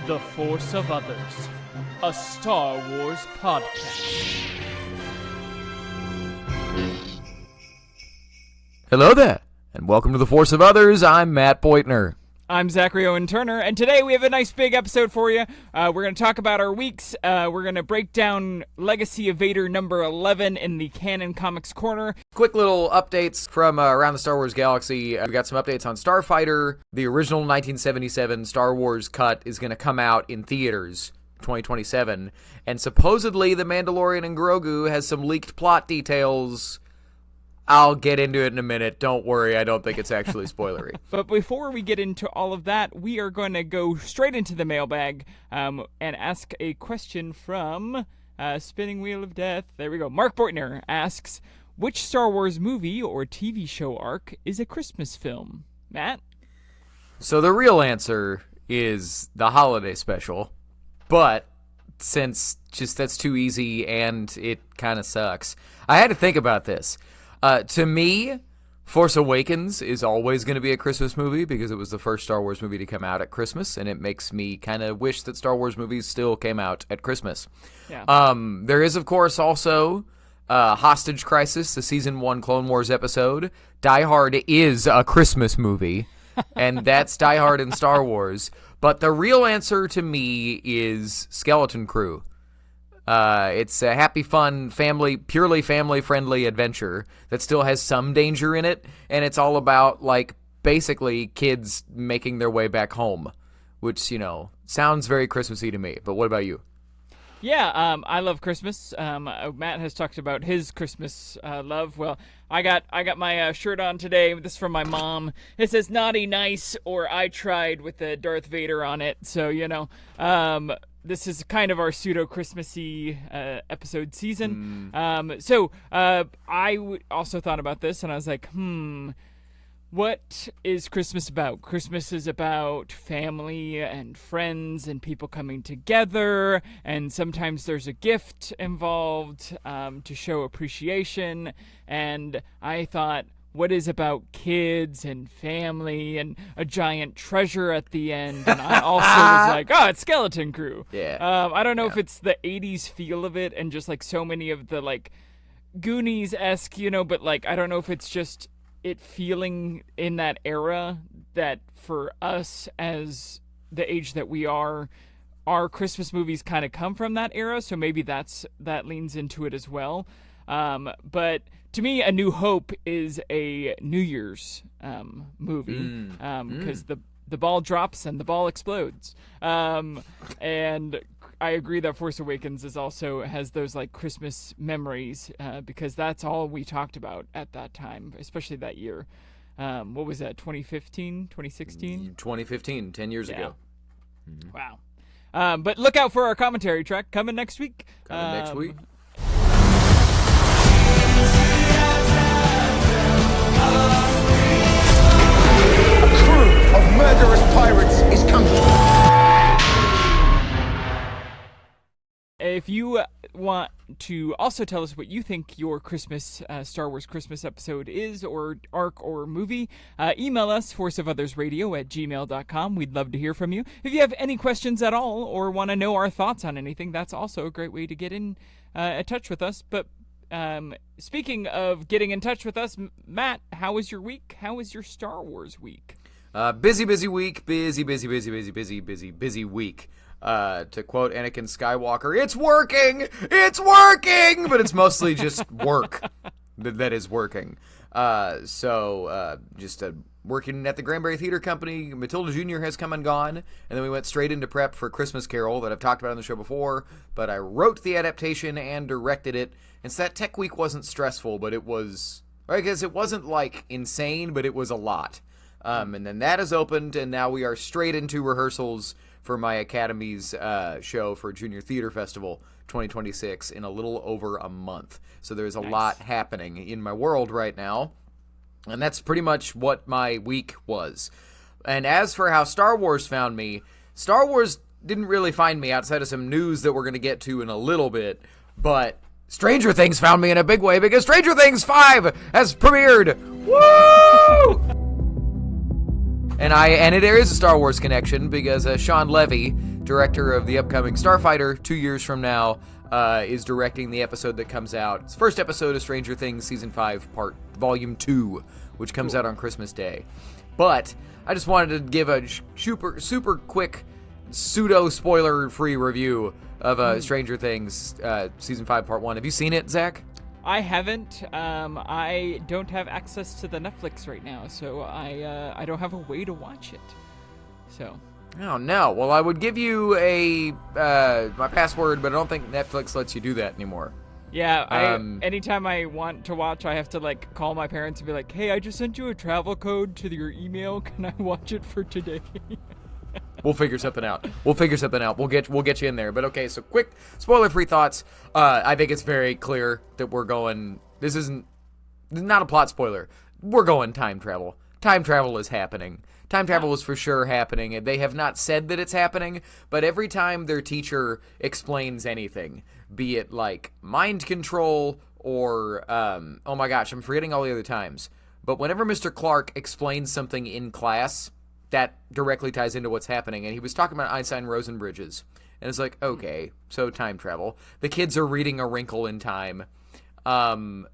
The Force of Others, a Star Wars podcast. Hello there, and welcome to The Force of Others. I'm Matt Beutner. I'm Zachary Owen Turner, and today we have a nice big episode for you. We're going to talk about our weeks. We're going to break down Legacy of Vader number 11 in the Canon Comics Corner. Quick little updates from around the Star Wars galaxy. We got some updates on Starfighter. The original 1977 Star Wars cut is going to come out in theaters 2027, and supposedly The Mandalorian and Grogu has some leaked plot details. I'll get into it in a minute. Don't worry, I don't think it's actually spoilery. But before we get into all of that, we are going to go straight into the mailbag and ask a question from Spinning Wheel of Death. There we go. Mark Beutner asks, which Star Wars movie or TV show arc is a Christmas film? Matt? So the real answer is the holiday special, but since just that's too easy and it kind of sucks, I had to think about this. To me, Force Awakens is always going to be a Christmas movie because it was the first Star Wars movie to come out at Christmas, and it makes me kind of wish that Star Wars movies still came out at Christmas. Yeah. There is, of course, also Hostage Crisis, the Season 1 Clone Wars episode. Die Hard is a Christmas movie, and that's Die Hard in Star Wars. But the real answer to me is Skeleton Crew. It's a happy, fun, purely family-friendly adventure that still has some danger in it, and it's all about, like, basically kids making their way back home, which, you know, sounds very Christmassy to me. But what about you? Yeah, I love Christmas. Matt has talked about his Christmas love. Well, I got my shirt on today. This is from my mom. It says "Naughty Nice" or "I Tried" with the Darth Vader on it. So, you know, this is kind of our pseudo-Christmassy episode season. I also thought about this, and I was like, what is Christmas about? Christmas is about family and friends and people coming together, and sometimes there's a gift involved to show appreciation. And I thought, what is about kids and family and a giant treasure at the end? And I also was like, oh, it's Skeleton Crew. Yeah. I don't know if it's the 80s feel of it and just like so many of the like Goonies-esque, you know, but like I don't know if it's just it feeling in that era that for us as the age that we are, our Christmas movies kind of come from that era. So maybe that leans into it as well. But to me, A New Hope is a New Year's movie because the ball drops and the ball explodes. And I agree that Force Awakens has those like Christmas memories because that's all we talked about at that time, especially that year. What was that, 2015, 2016? 2015, 10 years ago. Wow. But look out for our commentary track coming next week. Next week. A crew of murderous pirates is coming. If you want to also tell us what you think your Christmas, Star Wars Christmas episode is, or arc or movie, email us, forceofothersradio@gmail.com. We'd love to hear from you. If you have any questions at all or want to know our thoughts on anything, that's also a great way to get in touch with us. But speaking of getting in touch with us, Matt, how was your week? How was your Star Wars week? Busy week. Busy week. To quote Anakin Skywalker, it's working, but it's mostly just work that is working. Just working at the Granbury Theater Company. Matilda Jr. has come and gone, and then we went straight into prep for Christmas Carol that I've talked about on the show before, but I wrote the adaptation and directed it, and so that tech week wasn't stressful, but it was, I guess it wasn't like insane, but it was a lot. And then that has opened, and now we are straight into rehearsals for my Academy's show for Junior Theater Festival 2026 in a little over a month. So there's a lot happening in my world right now, and that's pretty much what my week was. And as for how Star Wars found me, Star Wars didn't really find me outside of some news that we're going to get to in a little bit, but Stranger Things found me in a big way because Stranger Things 5 has premiered. Woo! And there is a Star Wars connection because Sean Levy, director of the upcoming Starfighter, 2 years from now, is directing the episode that comes out. It's the first episode of Stranger Things Season 5, Volume 2, which comes out on Christmas Day. But I just wanted to give a super quick, pseudo-spoiler-free review of Stranger Things Season 5, Part 1. Have you seen it, Zach? I haven't. I don't have access to the Netflix right now, so I don't have a way to watch it. So. Oh, no. Well, I would give you my password, but I don't think Netflix lets you do that anymore. Yeah, anytime I want to watch, I have to, like, call my parents and be like, hey, I just sent you a travel code to your email. Can I watch it for today? We'll figure something out. We'll get you in there. But okay, so quick spoiler-free thoughts. I think it's very clear that we're going. This is not a plot spoiler. We're going time travel. Time travel is happening. Time travel is for sure happening. They have not said that it's happening, but every time their teacher explains anything, be it like mind control or oh my gosh, I'm forgetting all the other times. But whenever Mr. Clark explains something in class, that directly ties into what's happening. And he was talking about Einstein-Rosen bridges. And it's like, okay, so time travel. The kids are reading A Wrinkle in Time. There's,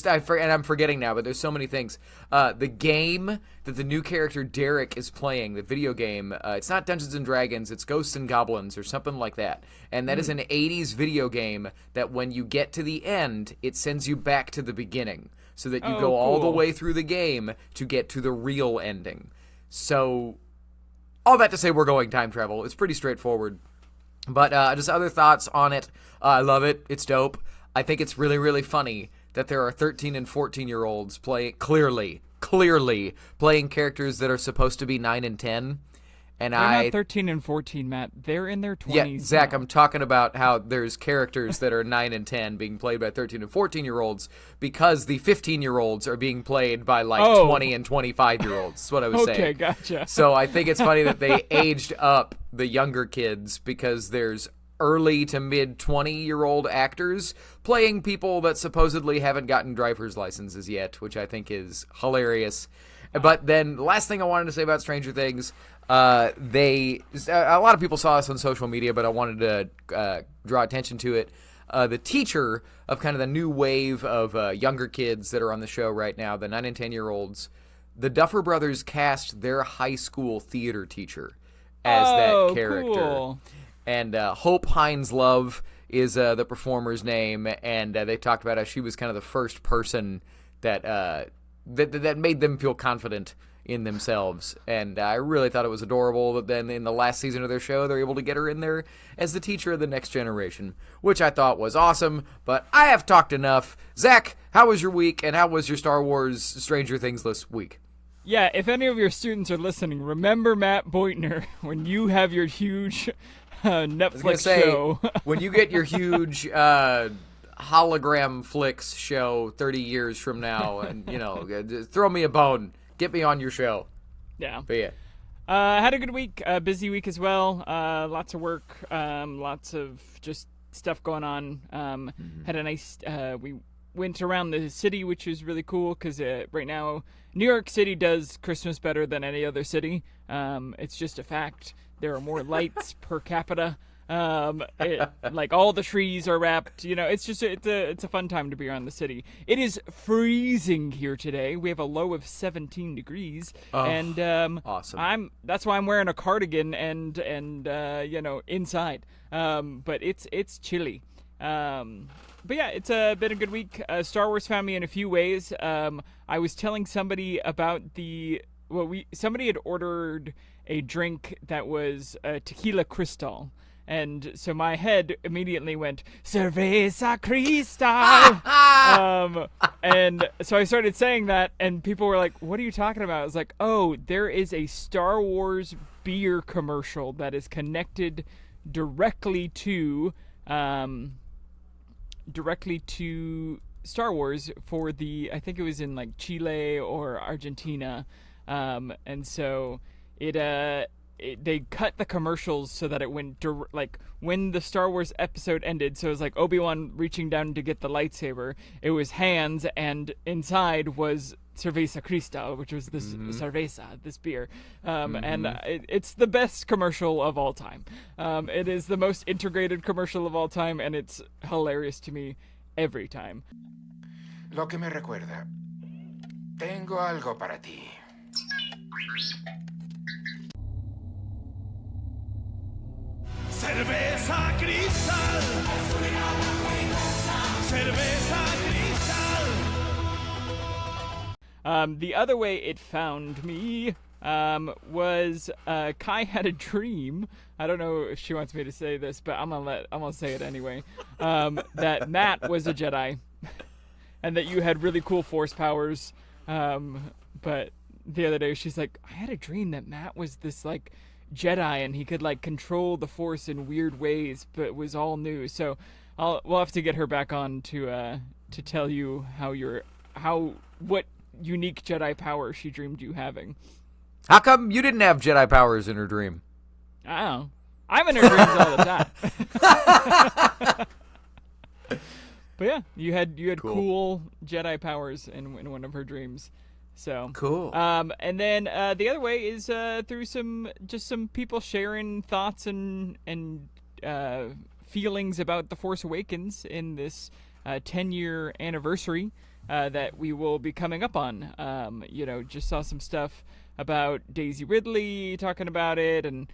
and I'm forgetting now, but there's so many things. The game that the new character Derek is playing, the video game, it's not Dungeons and Dragons, it's Ghosts and Goblins or something like that. And that is an 80s video game that when you get to the end, it sends you back to the beginning. So that you go all the way through the game to get to the real ending. So, all that to say, we're going time travel. It's pretty straightforward. But just other thoughts on it. I love it. It's dope. I think it's really, really funny that there are 13 and 14-year-olds clearly playing characters that are supposed to be 9 and 10. And They're not 13 and 14, Matt. They're in their 20s. Yeah, Zach, now. I'm talking about how there's characters that are 9 and 10 being played by 13 and 14-year-olds because the 15-year-olds are being played by, 20 and 25-year-olds. That's what I was saying. Okay, gotcha. So I think it's funny that they aged up the younger kids because there's early to mid-20-year-old actors playing people that supposedly haven't gotten driver's licenses yet, which I think is hilarious. But then, last thing I wanted to say about Stranger Things, a lot of people saw this on social media, but I wanted to draw attention to it. The teacher of kind of the new wave of younger kids that are on the show right now, the 9 and 10-year-olds, the Duffer Brothers cast their high school theater teacher as that character. Cool. And Hope Hines Love is the performer's name, and they talked about how she was kind of the first person that made them feel confident in themselves. And I really thought it was adorable that then in the last season of their show, they're able to get her in there as the teacher of the next generation, which I thought was awesome. But I have talked enough. Zach, how was your week, and how was your Star Wars Stranger Things this week? Yeah, if any of your students are listening, remember Matt Beutner when you have your huge Netflix show. When you get your huge hologram flicks show 30 years from now, and throw me a bone, get me on your show. Yeah. But yeah, had a good week, busy week as well. Lots of work, lots of just stuff going on. Had a nice we went around the city, which was really cool because right now New York City does Christmas better than any other city. It's just a fact. There are more lights per capita. Like all the trees are wrapped. It's a fun time to be around the city. It is freezing here today. We have a low of 17 degrees, and awesome. That's why I'm wearing a cardigan and inside. But it's chilly. But yeah, it's been a good week. Star Wars found me in a few ways. I was telling somebody about somebody had ordered a drink that was tequila cristal. And so my head immediately went, Cerveza Cristal! And so I started saying that, and people were like, what are you talking about? I was like, oh, there is a Star Wars beer commercial that is connected directly to Star Wars for I think it was in like Chile or Argentina. And so they cut the commercials so that it went when the Star Wars episode ended. So it was like Obi-Wan reaching down to get the lightsaber. It was hands, and inside was Cerveza Cristal, which was this cerveza, this beer, and it's the best commercial of all time. It is the most integrated commercial of all time, and it's hilarious to me every time. Lo que me recuerda. Tengo algo para ti. Cerveza Cristal. Cerveza Cristal. The other way it found me was Kai had a dream. I don't know if she wants me to say this, but I'm gonna say it anyway. That Matt was a Jedi, and that you had really cool Force powers. But the other day she's like, I had a dream that Matt was this like Jedi and he could like control the Force in weird ways, but it was all new. So we'll have to get her back on to tell you what unique Jedi power she dreamed you having. How come you didn't have Jedi powers in her dream? I don't know. I'm in her dreams all the time. But yeah, you had cool Jedi powers in one of her dreams. So cool. And then the other way is through some people sharing thoughts and feelings about The Force Awakens in this 10-year anniversary that we will be coming up on. Just saw some stuff about Daisy Ridley talking about it, and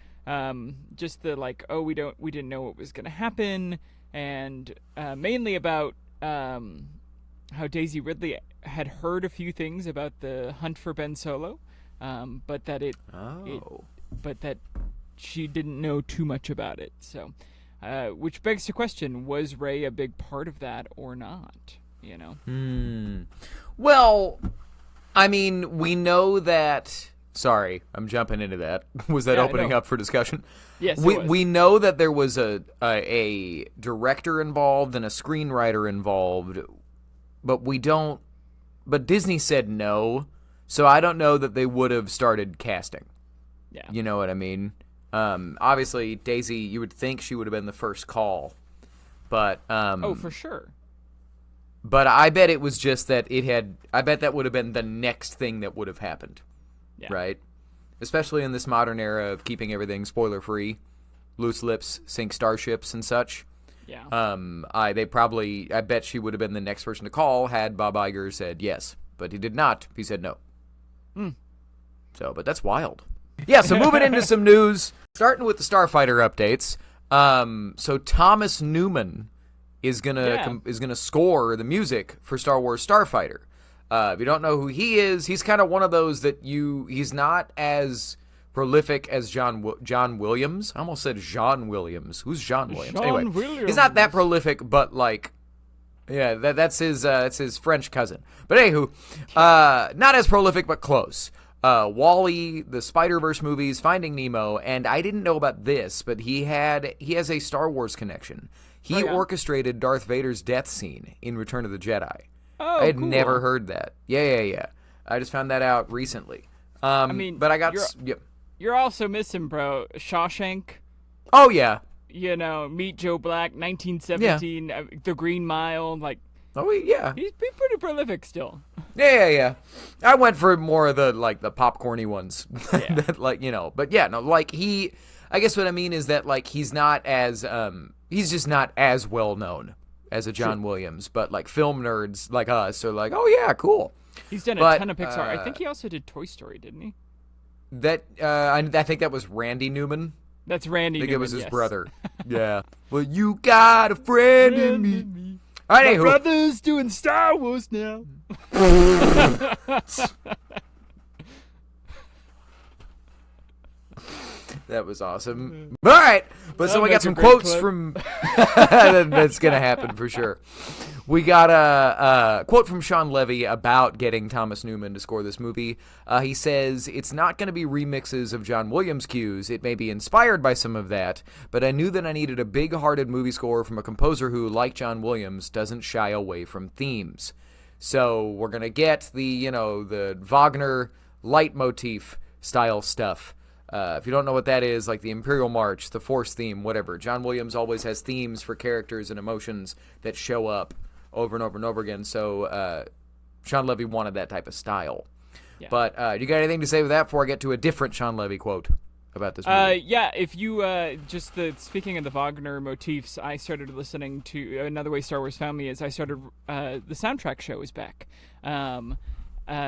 just the like, we didn't know what was going to happen, and mainly about how Daisy Ridley had heard a few things about the hunt for Ben Solo, but that that she didn't know too much about it. So, which begs the question: was Rey a big part of that or not? You know. Well, I mean, we know that. Sorry, I'm jumping into that. Was that opening up for discussion? Yes, we know that there was a director involved and a screenwriter involved, but we don't. But Disney said no, so I don't know that they would have started casting. Yeah, you know what I mean. Obviously, Daisy, you would think she would have been the first call, but for sure. But I bet it was just that I bet that would have been the next thing that would have happened. Yeah. Right? Especially in this modern era of keeping everything spoiler-free, loose lips sink starships and such. Yeah. I bet she would have been the next person to call had Bob Iger said yes, but he did not. He said no. So, but that's wild. Yeah, so moving into some news, starting with the Starfighter updates. So Thomas Neumann is gonna score the music for Star Wars Starfighter. If you don't know who he is, he's kind of one of those that he's not as prolific as John Williams. I almost said John Williams. Who's John Williams? Anyway, he's not that prolific, but like, yeah, that's his French cousin. But anywho, not as prolific, but close. WALL-E, the Spider-Verse movies, Finding Nemo, and I didn't know about this, but he has a Star Wars connection. He orchestrated Darth Vader's death scene in Return of the Jedi. Oh, I had cool. never heard that. Yeah. I just found that out recently. But I got... You're also missing, bro, Shawshank. Oh, yeah. You know, Meet Joe Black, 1917, The Green Mile, like... Oh, yeah. He's pretty prolific still. Yeah. I went for more of the popcorny ones. Yeah. That, but yeah, no, I guess what I mean is that, he's not as, he's just not as well known as a John Williams, but, film nerds like us are like, oh, yeah, cool. He's done a ton of Pixar. I think he also did Toy Story, didn't he? That, I think that was Randy Newman. That's Randy Newman, I think it was his brother. Yeah. Well, you got a friend in me. All right, my brother's doing Star Wars now. That was awesome. All right, but so we got some quotes from... That's going to happen for sure. We got a quote from Sean Levy about getting Thomas Neumann to score this movie. He says, it's not going to be remixes of John Williams cues. It may be inspired by some of that, but I knew that I needed a big-hearted movie score from a composer who, like John Williams, doesn't shy away from themes. So we're going to get the Wagner leitmotif style stuff. If you don't know what that is, like the Imperial March, the Force theme, whatever. John Williams always has themes for characters and emotions that show up over and over and over again. So Sean Levy wanted that type of style. Yeah. But you got anything to say with that before I get to a different Sean Levy quote about this movie? Yeah, if you speaking of the Wagner motifs, I started listening to Another Way Star Wars Found Me as I started the soundtrack show is back,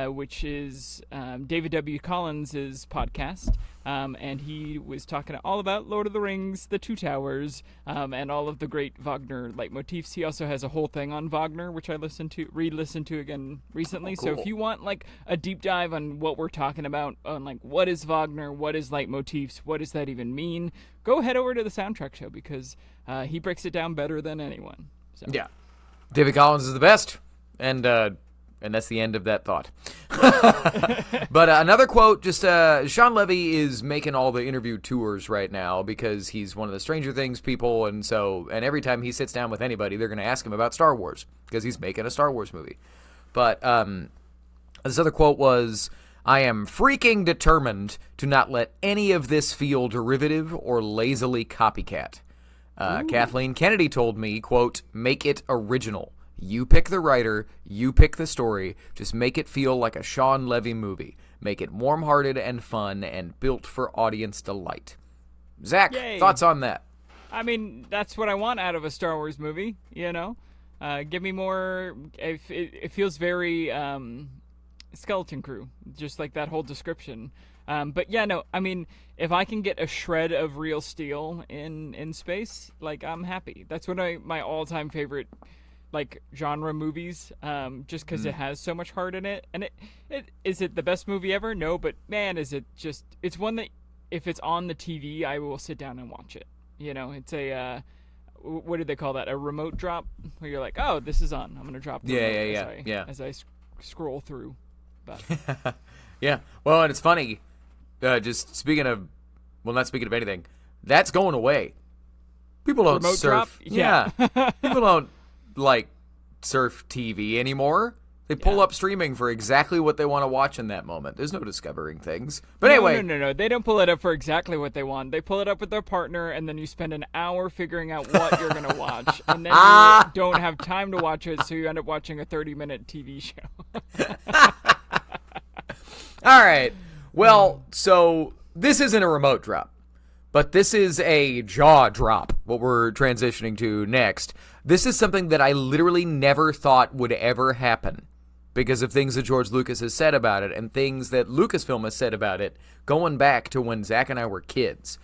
which is David W. Collins' podcast, and he was talking all about Lord of the Rings, The Two Towers, and all of the great Wagner leitmotifs. He also has a whole thing on Wagner, which I re-listened to again recently. Oh, cool. So if you want like a deep dive on what we're talking about, on like what is Wagner, what is leitmotifs, what does that even mean, go head over to the soundtrack show because he breaks it down better than anyone. So. Yeah. David Collins is the best. And that's the end of that thought. But another quote, just Sean Levy is making all the interview tours right now because he's one of the Stranger Things people, and every time he sits down with anybody, they're going to ask him about Star Wars because he's making a Star Wars movie. But this other quote was, "I am freaking determined to not let any of this feel derivative or lazily copycat." Kathleen Kennedy told me, quote, "Make it original. You pick the writer, you pick the story, just make it feel like a Sean Levy movie. Make it warm-hearted and fun and built for audience delight." Zach, Yay. thoughts on that? I mean, that's what I want out of a Star Wars movie, you know? Give me more... It feels very Skeleton Crew, just like that whole description. But yeah, no, I mean, if I can get a shred of real steel in space, like, I'm happy. That's one of my all-time favorite... like genre movies, just because it has so much heart in it. And it is it the best movie ever? No, but man, is it just, it's one that if it's on the TV, I will sit down and watch it. You know, it's a what do they call that? A remote drop, where you're like, oh, this is on. I'm gonna drop the remote as I scroll through. But Yeah. Well, and it's funny. Just speaking of, well, not speaking of anything, that's going away. People don't remote surf. drop? Yeah. People don't like surf TV anymore. They pull up streaming for exactly what they want to watch in that moment. There's no discovering things. But anyway. No. They don't pull it up for exactly what they want. They pull it up with their partner, and then you spend an hour figuring out what you're going to watch. And then you don't have time to watch it, so you end up watching a 30-minute TV show. All right. Well, so this isn't a remote drop, but this is a jaw drop, what we're transitioning to next. This is something that I literally never thought would ever happen because of things that George Lucas has said about it and things that Lucasfilm has said about it going back to when Zach and I were kids.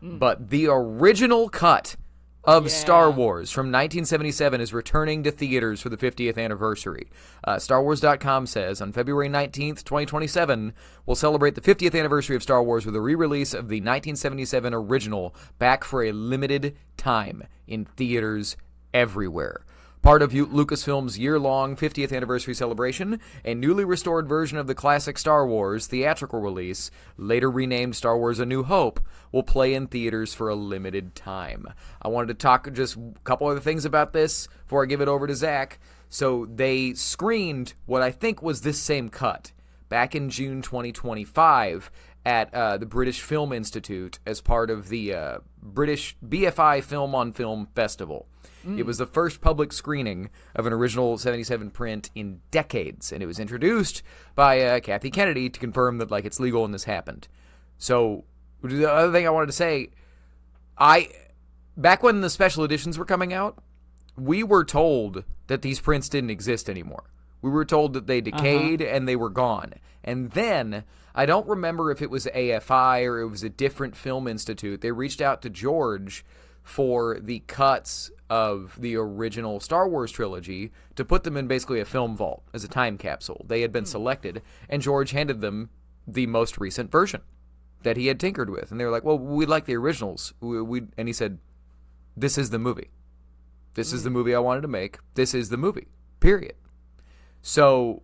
But the original cut of Star Wars from 1977 is returning to theaters for the 50th anniversary. StarWars.com says, on February 19th, 2027, we'll celebrate the 50th anniversary of Star Wars with a re-release of the 1977 original back for a limited time in theaters everywhere. Part of Lucasfilm's year-long 50th anniversary celebration, a newly restored version of the classic Star Wars theatrical release, later renamed Star Wars A New Hope, will play in theaters for a limited time. I wanted to talk just a couple other things about this before I give it over to Zach. So they screened what I think was this same cut back in June 2025 at the British Film Institute as part of the British BFI Film on Film Festival. It was the first public screening of an original 77 print in decades, and it was introduced by Kathy Kennedy to confirm that, like, it's legal and this happened. So, the other thing I wanted to say, back when the special editions were coming out, we were told that these prints didn't exist anymore. We were told that they decayed and they were gone. And then, I don't remember if it was AFI or it was a different film institute, they reached out to George for the cuts of the original Star Wars trilogy to put them in basically a film vault as a time capsule. They had been selected, and George handed them the most recent version that he had tinkered with. And they were like, well, we like the originals. And he said, this is the movie. This is the movie I wanted to make. This is the movie, period. So,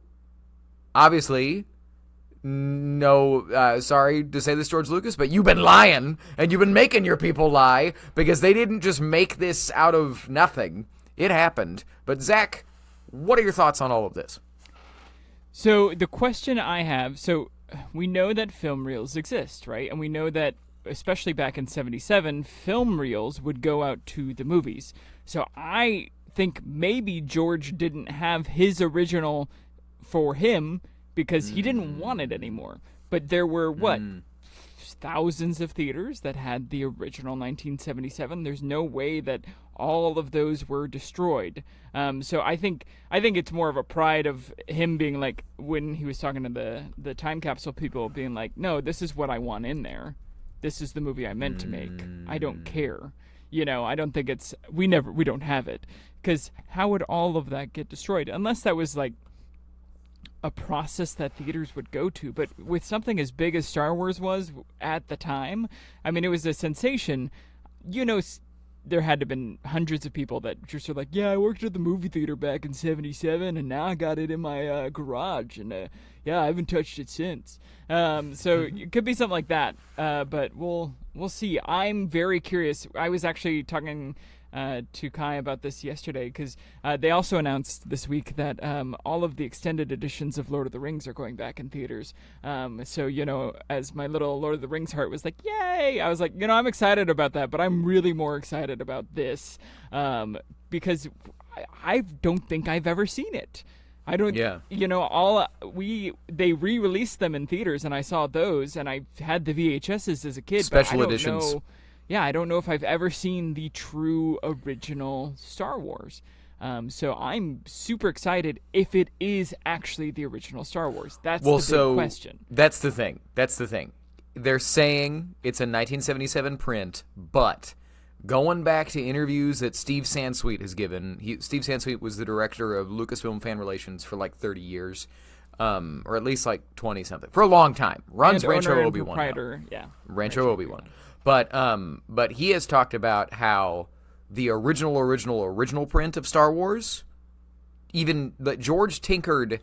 obviously, no, sorry to say this, George Lucas, but you've been lying, and you've been making your people lie, because they didn't just make this out of nothing. It happened. But Zach, what are your thoughts on all of this? So the question I have, so we know that film reels exist, right? And we know that, especially back in 77, film reels would go out to the movies. So I think maybe George didn't have his original for him because he didn't want it anymore. But there were, thousands of theaters that had the original 1977. There's no way that all of those were destroyed. So I think it's more of a pride of him being like, when he was talking to the time capsule people, being like, no, this is what I want in there. This is the movie I meant to make. I don't care. I don't think it's, we don't have it. Because how would all of that get destroyed? Unless that was like a process that theaters would go to. But with something as big as Star Wars was at the time, I mean, it was a sensation. There had to have been hundreds of people that just were like, yeah, I worked at the movie theater back in 77, and now I got it in my garage, and yeah, I haven't touched it since. So it could be something like that, but we'll see. I'm very curious. I was actually talking to Kai about this yesterday, because they also announced this week that all of the extended editions of Lord of the Rings are going back in theaters. So, as my little Lord of the Rings heart was like, yay! I was like, I'm excited about that, but I'm really more excited about this because I don't think I've ever seen it. I don't, they re-released them in theaters, and I saw those, and I had the VHSs as a kid. Special but I don't editions. know. Yeah, I don't know if I've ever seen the true original Star Wars. So I'm super excited if it is actually the original Star Wars. That's the big question. That's the thing. They're saying it's a 1977 print, but going back to interviews that Steve Sansweet has given, Steve Sansweet was the director of Lucasfilm Fan Relations for like 30 years, or at least like 20-something. For a long time. Runs Rancho Obi-Wan. Yeah. Rancho Obi-Wan. But he has talked about how the original print of Star Wars, even that George tinkered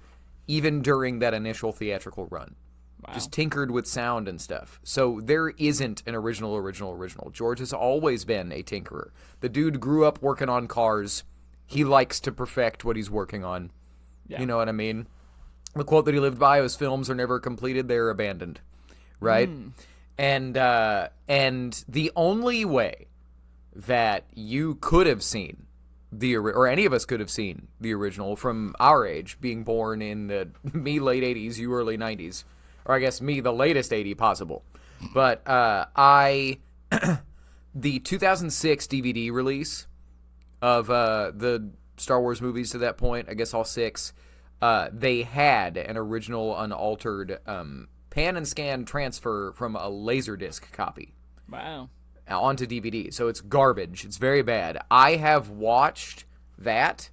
even during that initial theatrical run. Wow. Just tinkered with sound and stuff. So there isn't an original. George has always been a tinkerer. The dude grew up working on cars. He likes to perfect what he's working on. Yeah. You know what I mean? The quote that he lived by was, films are never completed, they're abandoned. Right? And the only way that you could have seen or any of us could have seen the original from our age, being born in the me late 80s, you early 90s, or I guess me the latest 80 possible. But the 2006 DVD release of the Star Wars movies to that point, I guess all 6, they had an original unaltered pan and scan transfer from a Laserdisc copy. Wow. Onto DVD. So it's garbage. It's very bad. I have watched that,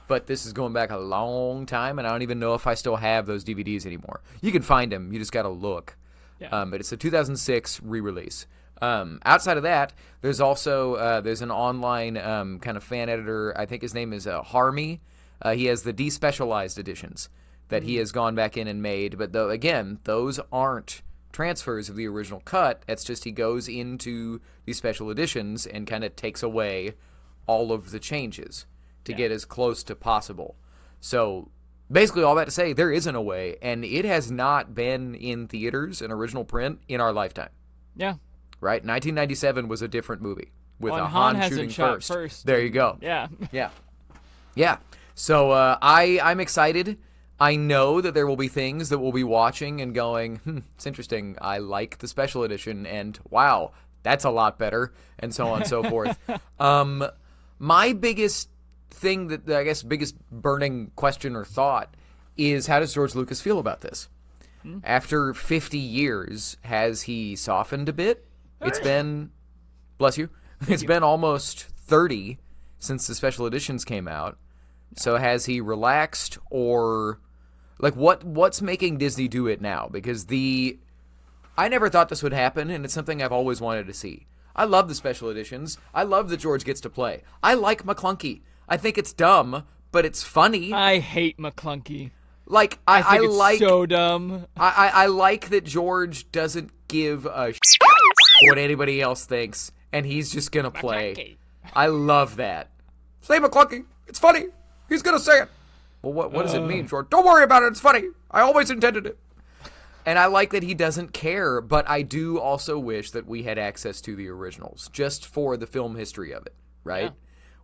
but this is going back a long time, and I don't even know if I still have those DVDs anymore. You can find them. You just got to look. Yeah. But it's a 2006 re-release. Outside of that, there's also there's an online kind of fan editor. I think his name is Harmy. He has the despecialized editions that he has gone back in and made. But again, those aren't transfers of the original cut. It's just he goes into these special editions and kind of takes away all of the changes to get as close to possible. So basically all that to say, there isn't a way, and it has not been in theaters, an original print, in our lifetime. Yeah. Right? 1997 was a different movie with a Han shooting first. There you go. Yeah. Yeah. So I'm excited. I know that there will be things that we'll be watching and going, it's interesting. I like the special edition, and wow, that's a lot better, and so on and so forth. My biggest thing biggest burning question or thought is, how does George Lucas feel about this? After 50 years, has he softened a bit? It's been, bless you, it's been almost 30 since the special editions came out. So has he relaxed, or like what's making Disney do it now? Because I never thought this would happen, and it's something I've always wanted to see. I love the special editions. I love that George gets to play. I like McClunky. I think it's dumb, but it's funny. I hate McClunky. Like I think it's like so dumb. I like that George doesn't give a what anybody else thinks, and he's just gonna play. McClunky. I love that. Say McClunky. It's funny. He's gonna say it. Well, what does it mean, George? Don't worry about it. It's funny. I always intended it. And I like that he doesn't care, but I do also wish that we had access to the originals, just for the film history of it, right? Yeah.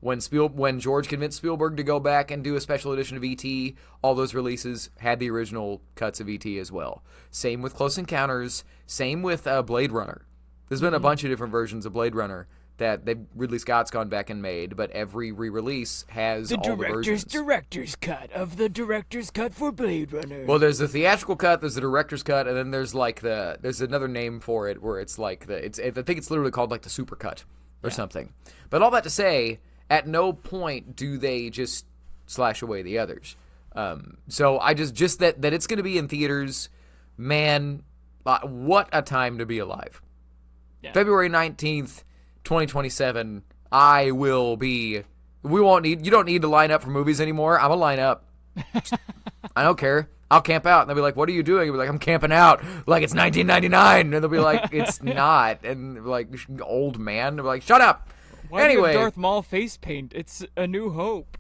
When George convinced Spielberg to go back and do a special edition of E.T., all those releases had the original cuts of E.T. as well. Same with Close Encounters. Same with Blade Runner. There's been a bunch of different versions of Blade Runner that Ridley Scott's gone back and made, but every re-release has all the versions. Director's cut of the director's cut for Blade Runner. Well, there's the theatrical cut, there's the director's cut, and then there's like there's another name for it where it's like I think it's literally called like the super cut or something. But all that to say, at no point do they just slash away the others. So I just that it's going to be in theaters, man, what a time to be alive. Yeah. February 19th, 2027, you don't need to line up for movies anymore. I'm going to line up. I don't care. I'll camp out. And they'll be like, what are you doing? You'll be like, I'm camping out. Like, it's 1999. And they'll be like, it's not. And like, old man. They'll be like, shut up. Why do you have Darth Maul face paint? It's A New Hope.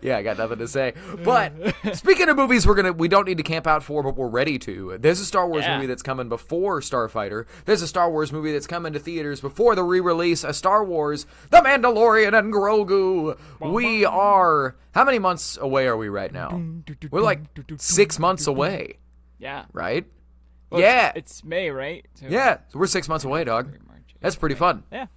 Yeah, I got nothing to say. But speaking of movies we don't need to camp out for, but we're ready to. There's a Star Wars movie that's coming before Starfighter. There's a Star Wars movie that's coming to theaters before the re-release of Star Wars, The Mandalorian and Grogu. We are, how many months away are we right now? We're like 6 months away. Yeah. Right? Well, yeah. It's May, right? So yeah. So we're 6 months away, dog. That's pretty fun. Yeah.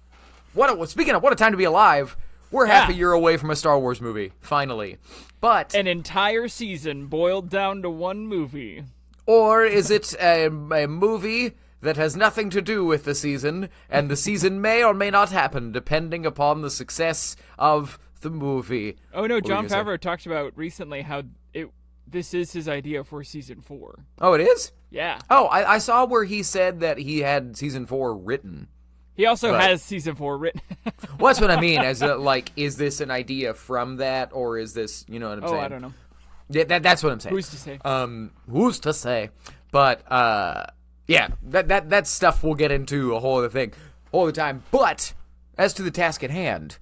Speaking of what a time to be alive, we're half a year away from a Star Wars movie, finally. But an entire season boiled down to one movie. Or is it a movie that has nothing to do with the season, and the season may or may not happen, depending upon the success of the movie? Oh, no, Jon Favreau talked about recently how this is his idea for season 4. Oh, it is? Yeah. Oh, I saw where he said that he had season 4 written. He also has season 4 written. Well, that's what I mean. Is this an idea from that, or is this, you know what I'm saying? Oh, I don't know. Yeah, that's what I'm saying. Who's to say? Who's to say? But yeah, that stuff we'll get into a whole other thing all the time. But as to the task at hand,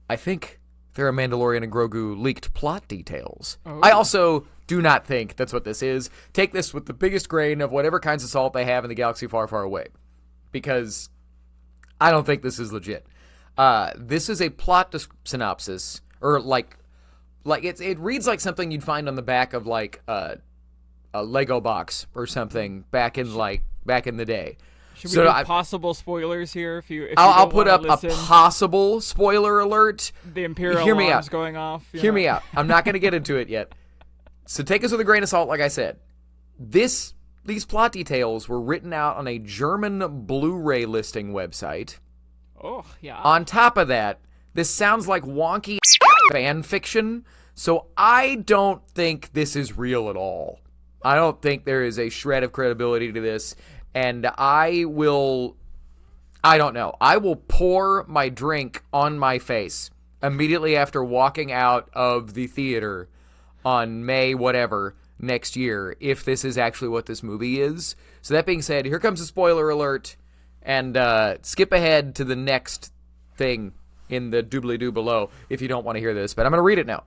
I think there are Mandalorian and Grogu leaked plot details. Oh. I also do not think that's what this is. Take this with the biggest grain of whatever kinds of salt they have in the galaxy far, far away, because I don't think this is legit. This is a plot synopsis, or like it reads like something you'd find on the back of like a Lego box or something back in the day. Should we do possible spoilers here? I'll put up a possible spoiler alert. The Imperial alarm's going off. Hear me out. I'm not going to get into it yet. So take this with a grain of salt, like I said. These plot details were written out on a German Blu-ray listing website. Oh, yeah. On top of that, this sounds like wonky fan fiction, so I don't think this is real at all. I don't think there is a shred of credibility to this, and I will pour my drink on my face immediately after walking out of the theater on May whatever next year, if this is actually what this movie is. So that being said, here comes a spoiler alert, and skip ahead to the next thing in the doobly-doo below if you don't want to hear this, but I'm going to read it now.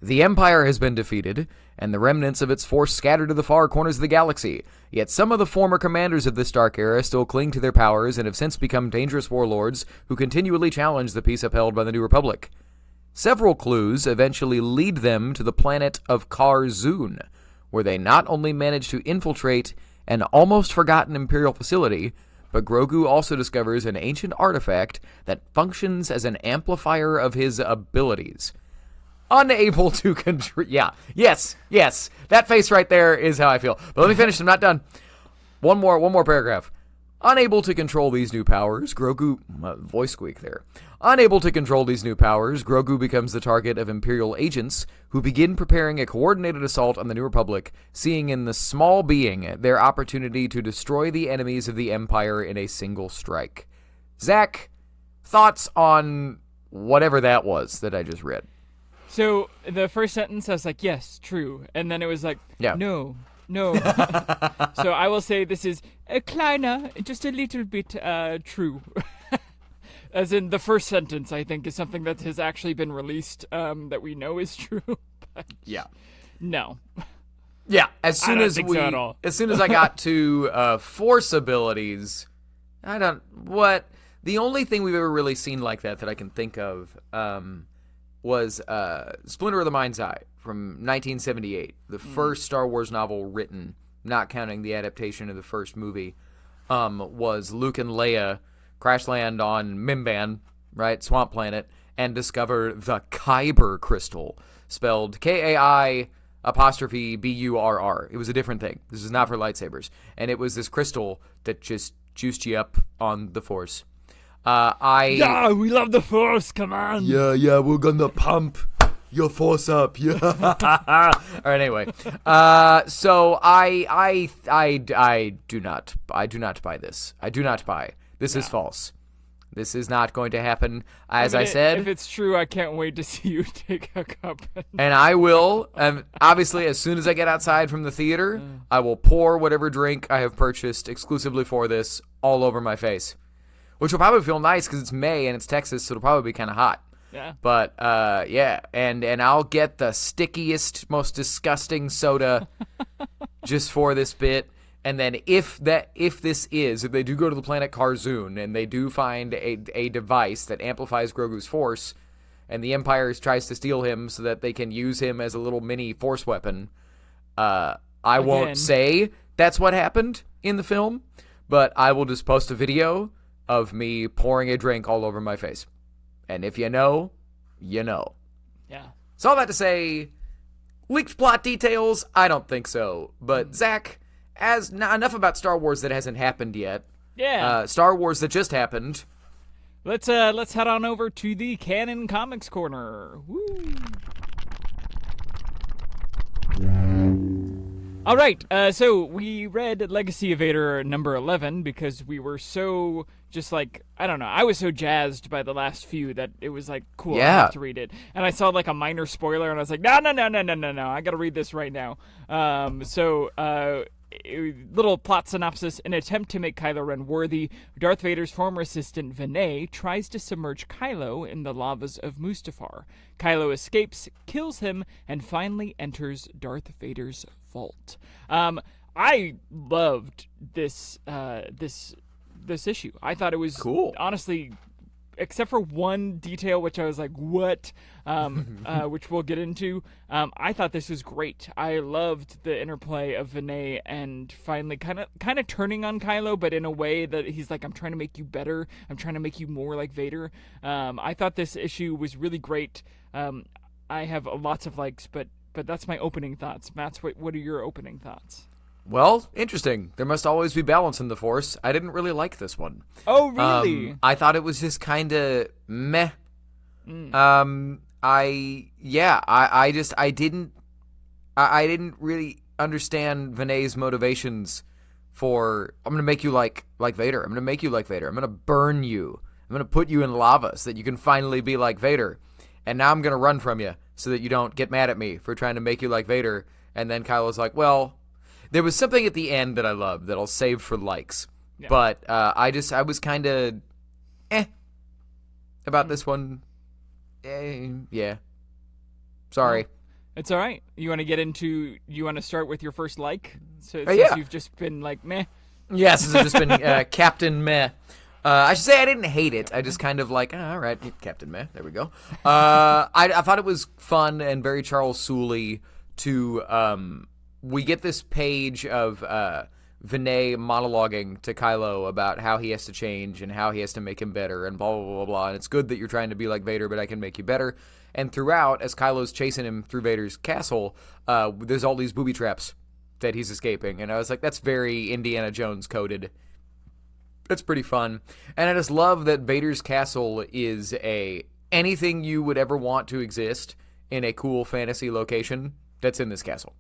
The Empire has been defeated, and the remnants of its force scattered to the far corners of the galaxy. Yet some of the former commanders of this dark era still cling to their powers and have since become dangerous warlords who continually challenge the peace upheld by the New Republic. Several clues eventually lead them to the planet of Kar-Zun, where they not only manage to infiltrate an almost forgotten Imperial facility, but Grogu also discovers an ancient artifact that functions as an amplifier of his abilities. Unable to control... Yeah, yes, that face right there is how I feel. But let me finish, I'm not done. One more paragraph. Unable to control these new powers, Grogu... voice squeak there. Unable to control these new powers, Grogu becomes the target of Imperial agents who begin preparing a coordinated assault on the New Republic, seeing in the small being their opportunity to destroy the enemies of the Empire in a single strike. Zach, thoughts on whatever that was that I just read? So the first sentence I was like, yes, true. And then it was like, no. So I will say this is a kleiner, just a little bit true. As in the first sentence, I think, is something that has actually been released that we know is true. But yeah. No. Yeah, as soon don't as think so at all. as soon as I got to Force abilities, the only thing we've ever really seen like that I can think of was Splinter of the Mind's Eye from 1978, the first Star Wars novel written, not counting the adaptation of the first movie. Was Luke and Leia crash land on Mimban, right, Swamp Planet, and discover the Kyber crystal, spelled Kai 'Burr. It was a different thing. This is not for lightsabers, and it was this crystal that just juiced you up on the Force. Yeah, we love the Force. Come on. Yeah, we're gonna pump your Force up. Yeah. All right. Anyway, so I do not buy this. I do not buy. This is false. This is not going to happen. As I said, if it's true, I can't wait to see you take a cup. And I will. Obviously, as soon as I get outside from the theater, I will pour whatever drink I have purchased exclusively for this all over my face, which will probably feel nice because it's May and it's Texas, so it'll probably be kind of hot. Yeah. But yeah, and I'll get the stickiest, most disgusting soda just for this bit. And then if they do go to the planet Karzoon and they do find a device that amplifies Grogu's Force, and the Empire tries to steal him so that they can use him as a little mini Force weapon, I won't say that's what happened in the film, but I will just post a video of me pouring a drink all over my face. And if you know, you know. Yeah. So all that to say, leaked plot details? I don't think so. But Zach, enough about Star Wars that hasn't happened yet. Yeah. Star Wars that just happened. Let's head on over to the Canon Comics Corner. Woo. All right, so we read Legacy of Vader number 11 because we were so just like, I don't know, I was so jazzed by the last few that it was like, cool, I have to read it. And I saw like a minor spoiler and I was like, no, I gotta read this right now. Little plot synopsis. In an attempt to make Kylo Ren worthy, Darth Vader's former assistant Vinay tries to submerge Kylo in the lavas of Mustafar. Kylo escapes, kills him, and finally enters Darth Vader's vault. I loved this issue. I thought it was cool. Honestly, except for one detail, which I was like, what? Which we'll get into. I thought this was great. I loved the interplay of Vinay and finally kind of turning on Kylo, but in a way that he's like, I'm trying to make you better. I'm trying to make you more like Vader. I thought this issue was really great. I have lots of likes, but that's my opening thoughts. Matt, what are your opening thoughts? Well, interesting. There must always be balance in the Force. I didn't really like this one. Oh, really? I thought it was just kind of meh. I didn't really understand Vinay's motivations for, I'm going to make you like Vader. I'm going to make you like Vader. I'm going to burn you. I'm going to put you in lava so that you can finally be like Vader. And now I'm going to run from you so that you don't get mad at me for trying to make you like Vader. And then Kylo's like, well, there was something at the end that I loved that I'll save for likes. Yeah. But I was kind of about this one. Yeah. Sorry. Well, it's all right. You want to start with your first like? Since you've just been like, meh. Yeah, since I've just been Captain Meh. I should say I didn't hate it. I just kind of like, all right, Captain Meh. There we go. I thought it was fun and very Charles Soule to... we get this page of Vinay monologuing to Kylo about how he has to change and how he has to make him better and blah, blah, blah, blah. And it's good that you're trying to be like Vader, but I can make you better. And throughout, as Kylo's chasing him through Vader's castle, there's all these booby traps that he's escaping. And I was like, that's very Indiana Jones coded. It's pretty fun. And I just love that Vader's castle is anything you would ever want to exist in a cool fantasy location that's in this castle.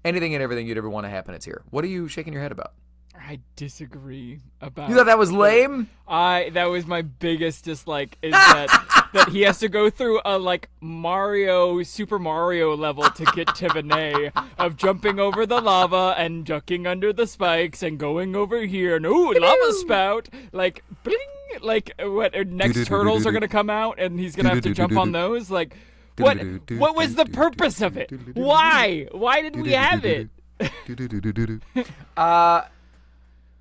Anything and everything you'd ever want to happen, it's here. What are you shaking your head about? I disagree about. You thought that was lame? That was my biggest dislike. Is that he has to go through a Super Mario level to get to Vinay of jumping over the lava and ducking under the spikes and going over here and lava spout bling, what next turtles are gonna come out and he's gonna have to jump on those What was the purpose of it? Why? Why did we have it?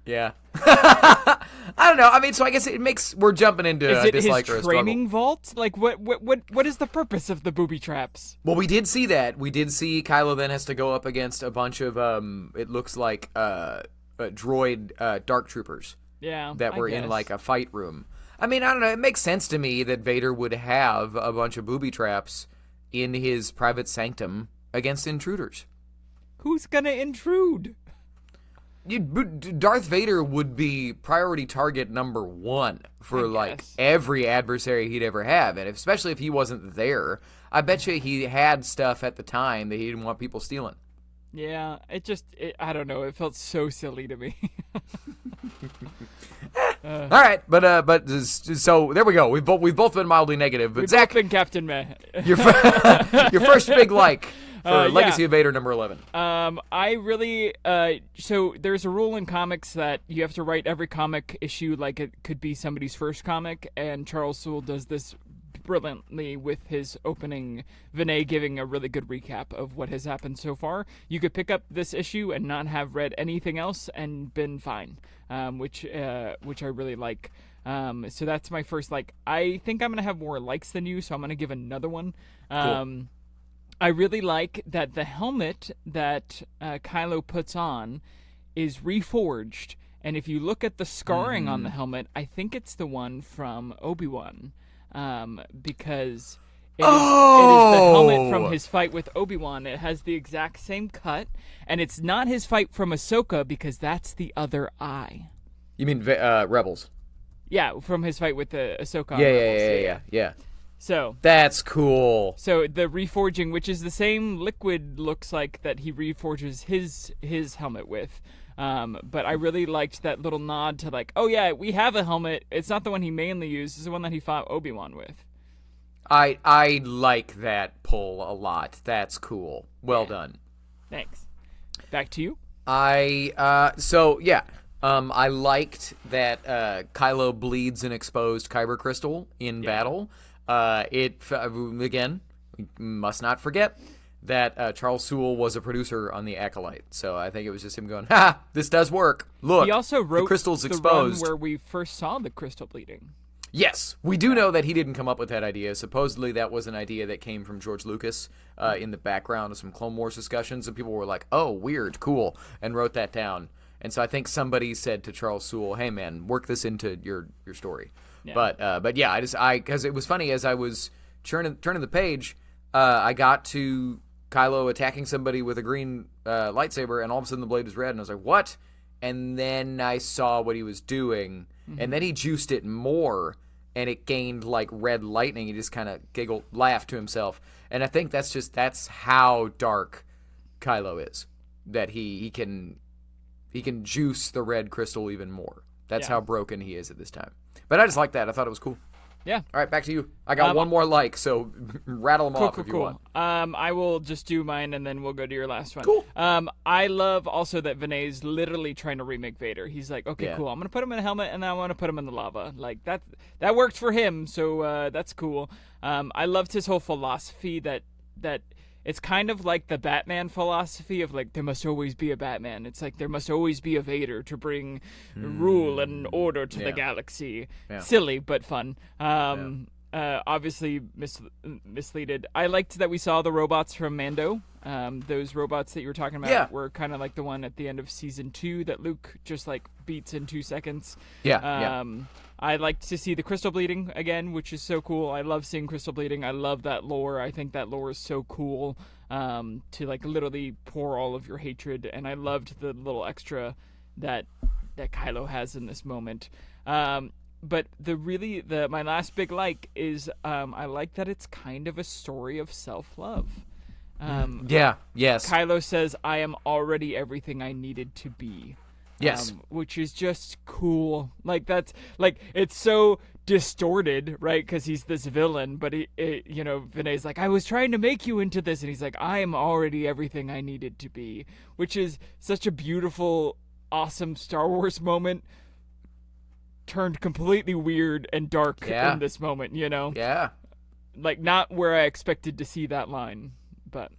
Yeah. I don't know. I mean, so I guess it makes we're jumping into Is a it dislike his or a struggle. training vault? Like, what is the purpose of the booby traps? Well, we did see that. We did see Kylo then has to go up against a bunch of it looks like droid dark troopers. Yeah, That were I in guess. like a fight room. I mean, I don't know. It makes sense to me that Vader would have a bunch of booby traps in his private sanctum against intruders. Who's gonna intrude? Darth Vader would be priority target number one for like guess. every adversary he'd ever have, and especially if he wasn't there, I bet you he had stuff at the time that he didn't want people stealing. Yeah, I don't know. It felt so silly to me. All right, but so there we go. We've both been mildly negative, but We've Zach, both been Captain Meh. your first big like for Legacy yeah. of Vader number 11. I really so there's a rule in comics that you have to write every comic issue like it could be somebody's first comic, and Charles Soule does this brilliantly with his opening, Vinay giving a really good recap of what has happened so far. You could pick up this issue and not have read anything else and been fine, which I really like. So that's my first like. I think I'm gonna have more likes than you, so I'm gonna give another one. Cool. I really like that the helmet that Kylo puts on is reforged, and if you look at the scarring on the helmet, I think it's the one from Obi-Wan, because it is the helmet from his fight with Obi-Wan. It has the exact same cut, and it's not his fight from Ahsoka because that's the other eye. You mean Rebels? Yeah, from his fight with Ahsoka. on Rebels. Yeah. So That's cool. So the reforging, which is the same liquid, looks like that he reforges his helmet with. But I really liked that little nod to like, oh yeah, we have a helmet. It's not the one he mainly used. It's the one that he fought Obi-Wan with. I like that pull a lot. That's cool. Well done. Thanks. Back to you. I liked that Kylo bleeds an exposed kyber crystal in battle. Again, we must not forget that Charles Soule was a producer on the Acolyte, so I think it was just him going, "Ha! This does work. Look, He also wrote the crystal's the exposed." run where we first saw the crystal bleeding. Yes, we do know that he didn't come up with that idea. Supposedly, that was an idea that came from George Lucas in the background of some Clone Wars discussions, and people were like, "Oh, weird, cool," and wrote that down. And so I think somebody said to Charles Soule, "Hey, man, work this into your story." Yeah. But yeah, because it was funny as I was turning the page, I got to Kylo attacking somebody with a green lightsaber, and all of a sudden the blade was red, and I was like, "What?" And then I saw what he was doing, and then he juiced it more, and it gained like red lightning. He just kind of laughed to himself, and I think that's how dark Kylo is. That he can juice the red crystal even more. That's how broken he is at this time. But I just like that. I thought it was cool. Yeah. All right, back to you. I got one more like, so rattle them off if you want. I will just do mine, and then we'll go to your last one. Cool. I love also that Vinay's literally trying to remake Vader. He's like, okay, cool. I'm gonna put him in a helmet, and then I want to put him in the lava. Like that worked for him, so that's cool. I loved his whole philosophy that it's kind of like the Batman philosophy of like there must always be a Batman. It's like there must always be a Vader to bring rule and order to the galaxy. Yeah. Silly but fun. Obviously misleaded. I liked that we saw the robots from Mando. Those robots that you were talking about were kind of like the one at the end of season 2 that Luke just like beats in 2 seconds. I liked to see the crystal bleeding again, which is so cool. I love seeing crystal bleeding. I love that lore. I think that lore is so cool, to like literally pour all of your hatred. And I loved the little extra that Kylo has in this moment. But my last big like is I like that it's kind of a story of self-love. Yes. Kylo says, "I am already everything I needed to be." Yes. Which is just cool. Like that's like it's so distorted, right? Because he's this villain, but Vinay's like, "I was trying to make you into this," and he's like, "I am already everything I needed to be," which is such a beautiful, awesome Star Wars moment. Turned completely weird and dark in this moment, Yeah. like not where I expected to see that line, but.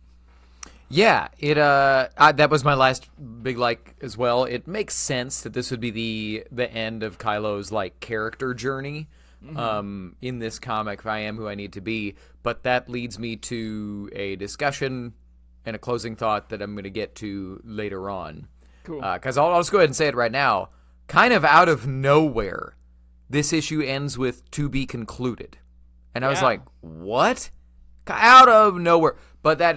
Yeah, that was my last big like as well. It makes sense that this would be the end of Kylo's like character journey in this comic. If I am who I need to be, but that leads me to a discussion and a closing thought that I'm going to get to later on. Cool. Because I'll just go ahead and say it right now. Kind of out of nowhere, this issue ends with "to be concluded," and I was like, "What?" Out of nowhere. But that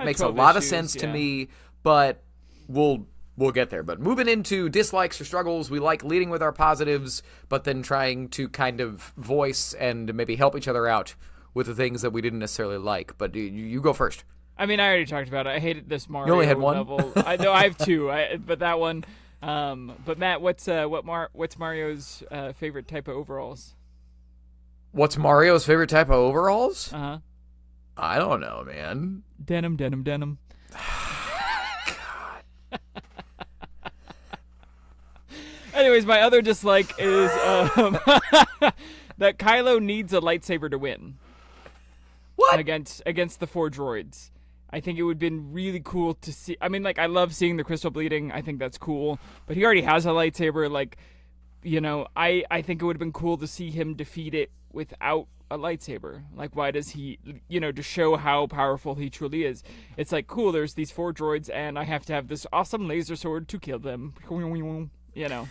makes a lot of sense to me, but we'll get there. But moving into dislikes or struggles, we like leading with our positives, but then trying to kind of voice and maybe help each other out with the things that we didn't necessarily like. But you go first. I mean, I already talked about it. I hated this Mario You only had one? level. I have two, but that one. But Matt, what's Mario's favorite type of overalls? What's Mario's favorite type of overalls? Uh-huh. I don't know, man. Denim. God. Anyways, my other dislike is that Kylo needs a lightsaber to win. What? Against the 4 droids. I think it would have been really cool to see. I mean, like, I love seeing the crystal bleeding. I think that's cool. But he already has a lightsaber. Like, you know, I think it would have been cool to see him defeat it without a lightsaber. Like, why does he, you know, to show how powerful he truly is. It's like, cool, there's these 4 droids, and I have to have this awesome laser sword to kill them. You know.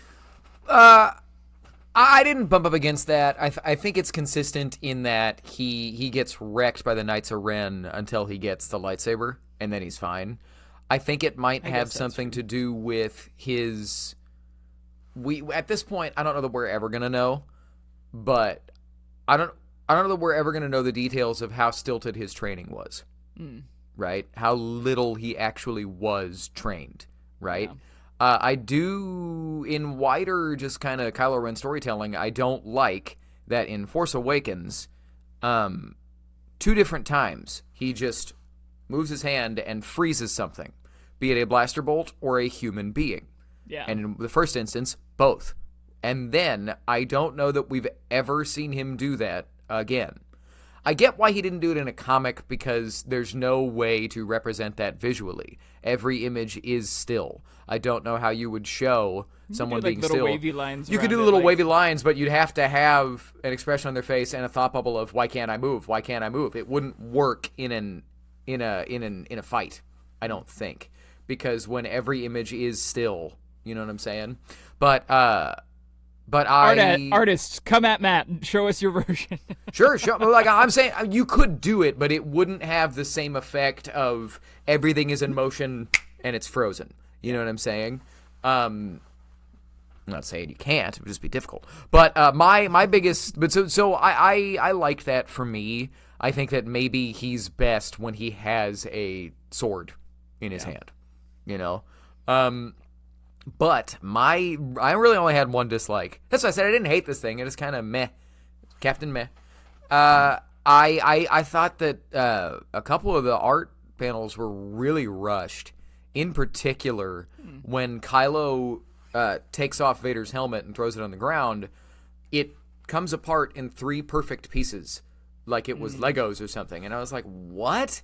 I didn't bump up against that. I think it's consistent in that he gets wrecked by the Knights of Ren until he gets the lightsaber, and then he's fine. I think it might have something to do with his... At this point, I don't know that we're ever going to know, but I don't know that we're ever going to know the details of how stilted his training was, right? How little he actually was trained, right? Yeah. I do, in wider just kind of Kylo Ren storytelling, I don't like that in Force Awakens, 2 different times, he just moves his hand and freezes something, be it a blaster bolt or a human being. Yeah. And in the first instance, both. And then I don't know that we've ever seen him do that again. I get why he didn't do it in a comic because there's no way to represent that visually. Every image is still. I don't know how you would show someone being still. Little wavy lines. You could do little wavy lines, but you'd have to have an expression on their face and a thought bubble of "Why can't I move? Why can't I move?" It wouldn't work in a fight. I don't think, because when every image is still, you know what I'm saying. But artists, come at Matt and show us your version. Sure. Like I'm saying, you could do it, but it wouldn't have the same effect of everything is in motion and it's frozen. You know what I'm saying? I'm not saying you can't. It would just be difficult. But my biggest, but so I like that for me. I think that maybe he's best when he has a sword in his hand. You know. But I really only had one dislike. That's why I said I didn't hate this thing. It is kind of meh, Captain Meh. I thought that a couple of the art panels were really rushed. In particular, when Kylo takes off Vader's helmet and throws it on the ground, it comes apart in 3 perfect pieces, like it was Legos or something. And I was like, "What?"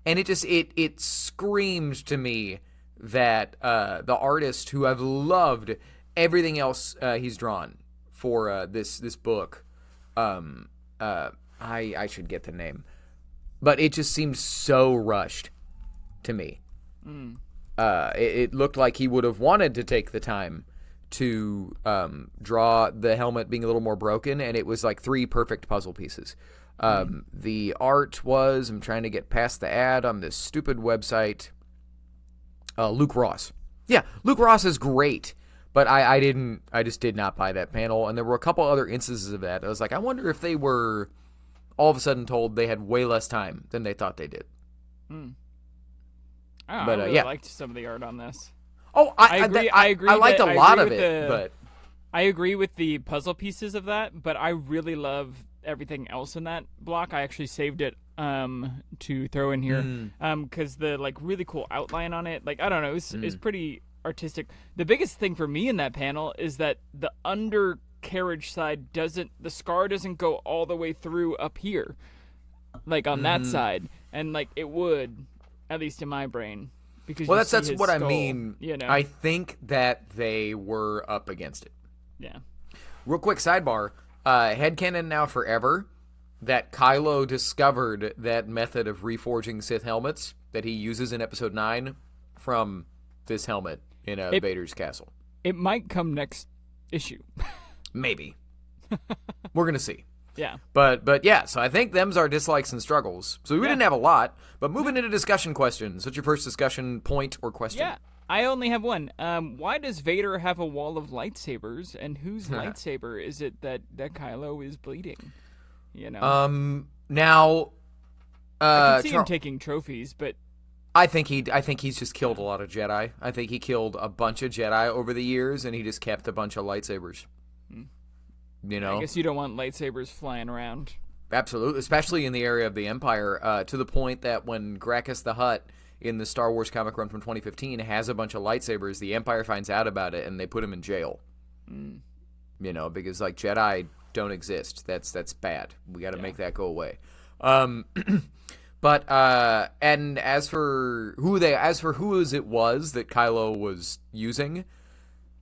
And it just it screamed to me that the artist who I've loved everything else he's drawn for this book, I should get the name, but it just seemed so rushed to me. It looked like he would have wanted to take the time to draw the helmet being a little more broken, and it was like 3 perfect puzzle pieces. The art was, I'm trying to get past the ad on this stupid website, Luke Ross. Yeah, Luke Ross is great, but I just did not buy that panel, and there were a couple other instances of that. I was like, I wonder if they were all of a sudden told they had way less time than they thought they did. I really liked some of the art on this. Oh, I agree. I liked a lot of it, but I agree with the puzzle pieces of that. But I really love everything else in that block. I actually saved it to throw in here because the like really cool outline on it. Like I don't know, it's pretty artistic. The biggest thing for me in that panel is that the undercarriage side the scar doesn't go all the way through up here. like on that side, and like it would, at least in my brain, because Well, you that's see that's his what I skull, mean. You know, I think that they were up against it. yeah. Real quick sidebar. Headcanon now forever that Kylo discovered that method of reforging Sith helmets that he uses in Episode 9 from this helmet in Vader's castle. It might come next issue. Maybe. We're going to see. Yeah. But yeah, so I think them's our dislikes and struggles. So we didn't have a lot, but moving into discussion questions. What's your first discussion point or question? Yeah, I only have one. Why does Vader have a wall of lightsabers, and whose lightsaber is it that Kylo is bleeding? You know. Now, I can see him taking trophies, but I think he's just killed a lot of Jedi. I think he killed a bunch of Jedi over the years, and he just kept a bunch of lightsabers. You know, I guess you don't want lightsabers flying around. Absolutely, especially in the area of the Empire, to the point that when Gracchus the Hutt in the Star Wars comic run from 2015 has a bunch of lightsabers, the Empire finds out about it and they put him in jail. You know, because like Jedi don't exist. That's bad. We got to make that go away. But and as for who it was that Kylo was using,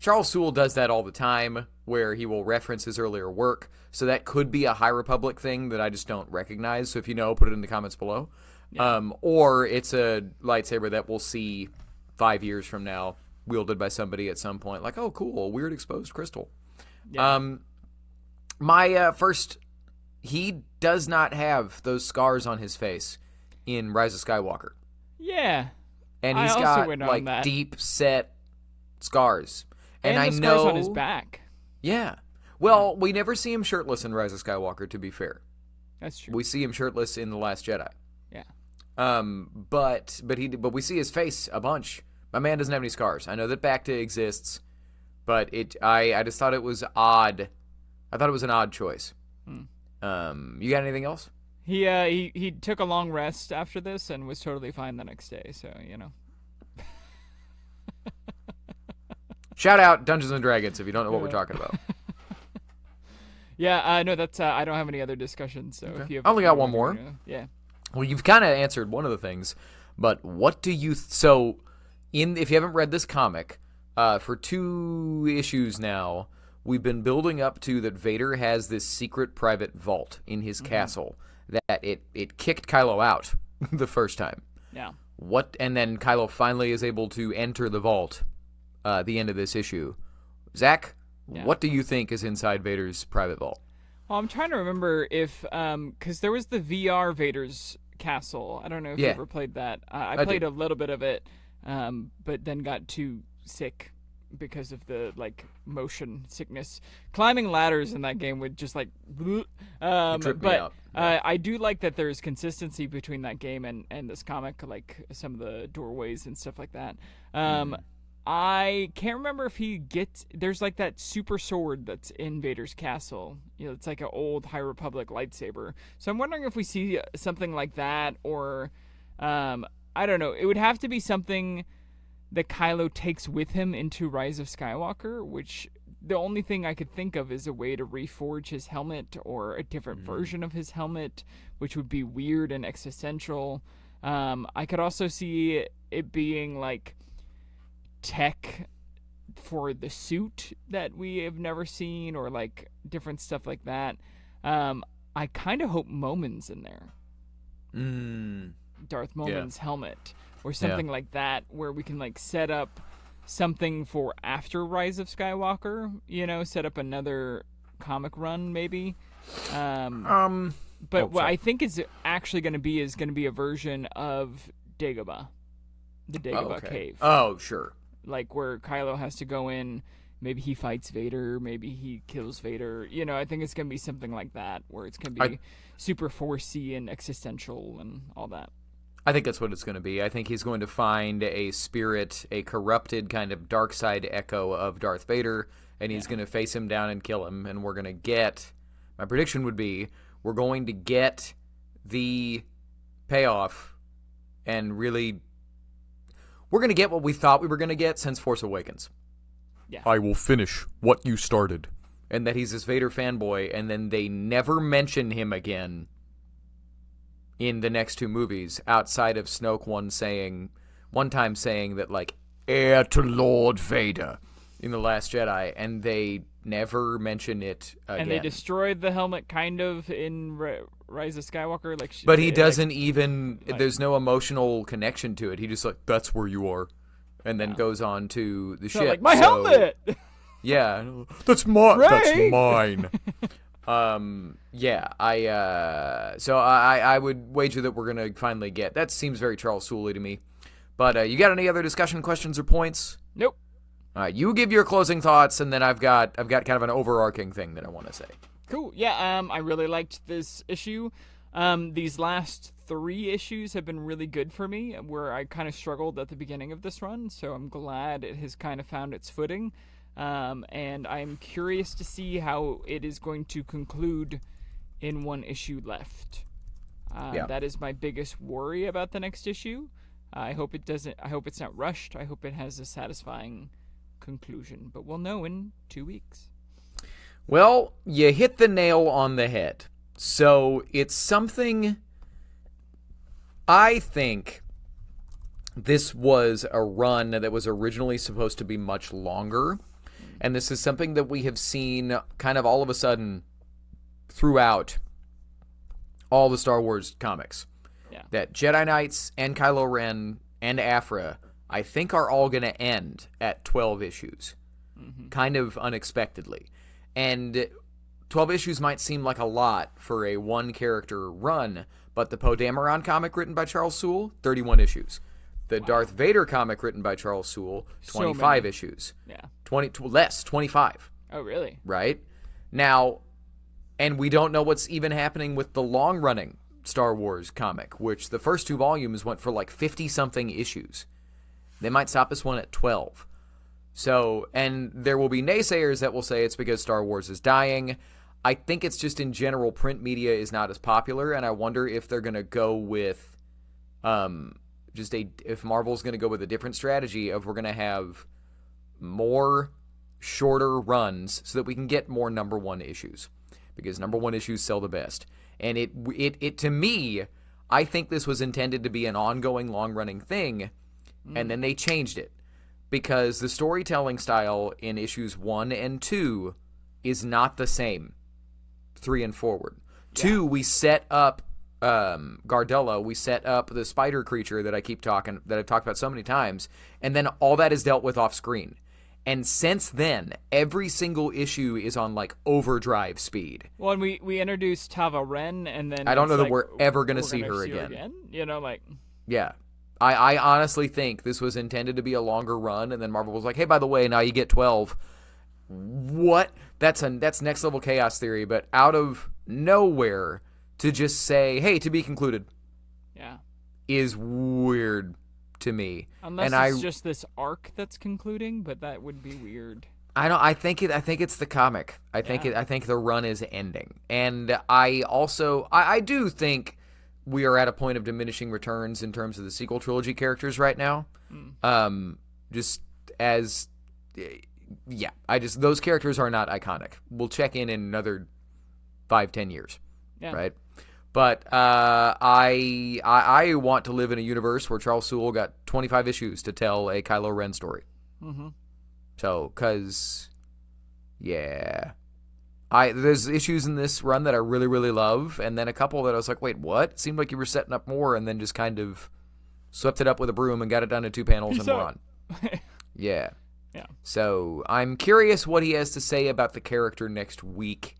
Charles Soule does that all the time, where he will reference his earlier work. So that could be a High Republic thing that I just don't recognize. So if you know, put it in the comments below. Yeah. Or it's a lightsaber that we'll see 5 years from now, wielded by somebody at some point. Like, oh, cool, weird exposed crystal. Yeah. My first, he does not have those scars on his face in Rise of Skywalker. Yeah. And he's got like deep set scars. And I know scars on his back. Yeah. Well, we never see him shirtless in Rise of Skywalker, to be fair. That's true. We see him shirtless in The Last Jedi. Yeah. But we see his face a bunch. My man doesn't have any scars. I know that Bacta exists, but I just thought it was odd. I thought it was an odd choice. You got anything else? He took a long rest after this and was totally fine the next day, so, you know. Shout out Dungeons and Dragons if you don't know what we're talking about. Yeah, no, that's I don't have any other discussions. So if you have, I only got one more. Yeah. Well, you've kind of answered one of the things, but what do you if you haven't read this comic, for 2 issues now, we've been building up to that Vader has this secret private vault in his castle that it kicked Kylo out the first time. Yeah. And then Kylo finally is able to enter the vault at the end of this issue. Zach, what do you think is inside Vader's private vault? Well, I'm trying to remember if, because there was the VR Vader's castle. I don't know if you ever played that. I played a little bit of it, but then got too sick because of the motion sickness. Climbing ladders in that game would just I do like that there's consistency between that game and this comic, like some of the doorways and stuff like that. I can't remember if there's like that super sword that's in Vader's castle. You know, it's like an old High Republic lightsaber. So I'm wondering if we see something like that, or I don't know. It would have to be something that Kylo takes with him into Rise of Skywalker, which the only thing I could think of is a way to reforge his helmet or a different version of his helmet, which would be weird and existential. I could also see it being like tech for the suit that we have never seen, or like different stuff like that. I kind of hope Momin's in there. Darth Momin's helmet or something like that, where we can like set up something for after Rise of Skywalker, you know, set up another comic run maybe. But what I think is actually going to be a version of Dagobah, the Dagobah cave. Oh, sure. Like where Kylo has to go in, maybe he fights Vader, maybe he kills Vader. You know, I think it's going to be something like that, where it's going to be super forcey and existential and all that. I think that's what it's going to be. I think he's going to find a spirit, a corrupted kind of dark side echo of Darth Vader, and he's going to face him down and kill him, and we're going to get, my prediction would be, we're going to get the payoff, and really, we're going to get what we thought we were going to get since Force Awakens. Yeah. I will finish what you started. And that he's this Vader fanboy, and then they never mention him again in the next two movies, outside of Snoke one time saying that, like, heir to Lord Vader in The Last Jedi, and they never mention it again. And they destroyed the helmet kind of in Rise of Skywalker. But he doesn't there's no emotional connection to it. He just like, that's where you are. And then goes on to the ship. Like, my helmet! Yeah. That's mine. Ray! That's mine. So I would wager that we're going to finally get. That seems very Charles Soule to me. But you got any other discussion questions or points? Nope. You give your closing thoughts, and then I've got kind of an overarching thing that I want to say. Cool. Yeah, I really liked this issue. These last 3 issues have been really good for me, where I kind of struggled at the beginning of this run, so I'm glad it has kind of found its footing. And I'm curious to see how it is going to conclude in 1 issue left. That is my biggest worry about the next issue. I hope it's not rushed. I hope it has a satisfying conclusion, but we'll know in 2 weeks. Well, you hit the nail on the head. So it's something. I think this was a run that was originally supposed to be much longer, and this is something that we have seen kind of all of a sudden throughout all the Star Wars comics. Yeah. That Jedi Knights and Kylo Ren and Aphra, I think, are all going to end at 12 issues, kind of unexpectedly. And 12 issues might seem like a lot for a one-character run, but the Poe Dameron comic written by Charles Soule, 31 issues. The Darth Vader comic written by Charles Soule, 25 issues. Yeah. 25. Oh, really? Right? Now, and we don't know what's even happening with the long-running Star Wars comic, which the first 2 volumes went for like 50-something issues. They might stop this one at 12. So, and there will be naysayers that will say it's because Star Wars is dying. I think it's just in general print media is not as popular, and I wonder if they're going to go with if Marvel's going to go with a different strategy of we're going to have more shorter runs so that we can get more number 1 issues, because number 1 issues sell the best. And it to me, I think this was intended to be an ongoing long-running thing, and then they changed it. Because the storytelling style in issues 1 and 2 is not the same 3 and forward. Yeah. 2, we set up Gardella, we set up the spider creature that I've talked about so many times, and then all that is dealt with off screen. And since then, every single issue is on like overdrive speed. Well, and we introduced Tava Ren, and then I don't know that we're ever going to see her again. You know, like, yeah. I honestly think this was intended to be a longer run, and then Marvel was like, hey, by the way, now you get 12. What? That's next level chaos theory, but out of nowhere to just say, hey, to be concluded. Yeah. Is weird to me. Unless it's just this arc that's concluding, but that would be weird. I think it's the comic. I think the run is ending. And I do think we are at a point of diminishing returns in terms of the sequel trilogy characters right now. Those characters are not iconic. We'll check in another 5-10 years, right? But I want to live in a universe where Charles Soule got 25 issues to tell a Kylo Ren story. So, there's issues in this run that I really, really love, and then a couple that I was like, wait, what? It seemed like you were setting up more, and then just kind of swept it up with a broom and got it down to 2 panels and we're on. Yeah. So I'm curious what he has to say about the character next week.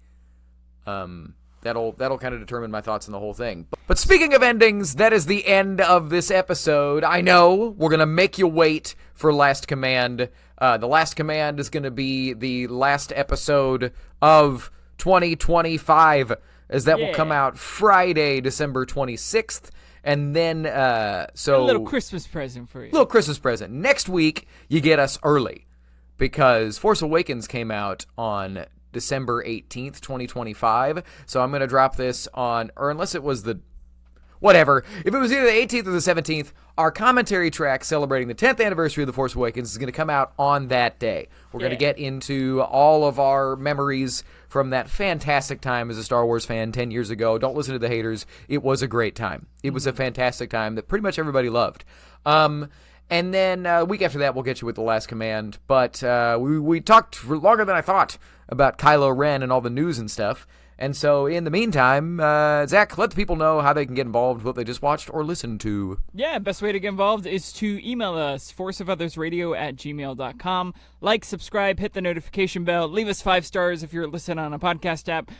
That'll kind of determine my thoughts on the whole thing. But speaking of endings, that is the end of this episode. I know we're going to make you wait for Last Command. The Last Command is going to be the last episode of 2025, as that will come out Friday, December 26th. And then, a little Christmas present for you. Little Christmas present. Next week, you get us early, because Force Awakens came out on December 18th, 2025. So I'm going to drop this on, or unless it was whatever. If it was either the 18th or the 17th, our commentary track celebrating the 10th anniversary of The Force Awakens is going to come out on that day. We're going to get into all of our memories from that fantastic time as a Star Wars fan 10 years ago. Don't listen to the haters. It was a great time. It was a fantastic time that pretty much everybody loved. And then a week after that, we'll get you with The Last Command. But we talked for longer than I thought about Kylo Ren and all the news and stuff. And so, in the meantime, Zach, let the people know how they can get involved with what they just watched or listened to. Yeah, best way to get involved is to email us, forceofothersradio@gmail.com. Like, subscribe, hit the notification bell, leave us 5 stars if you're listening on a podcast app.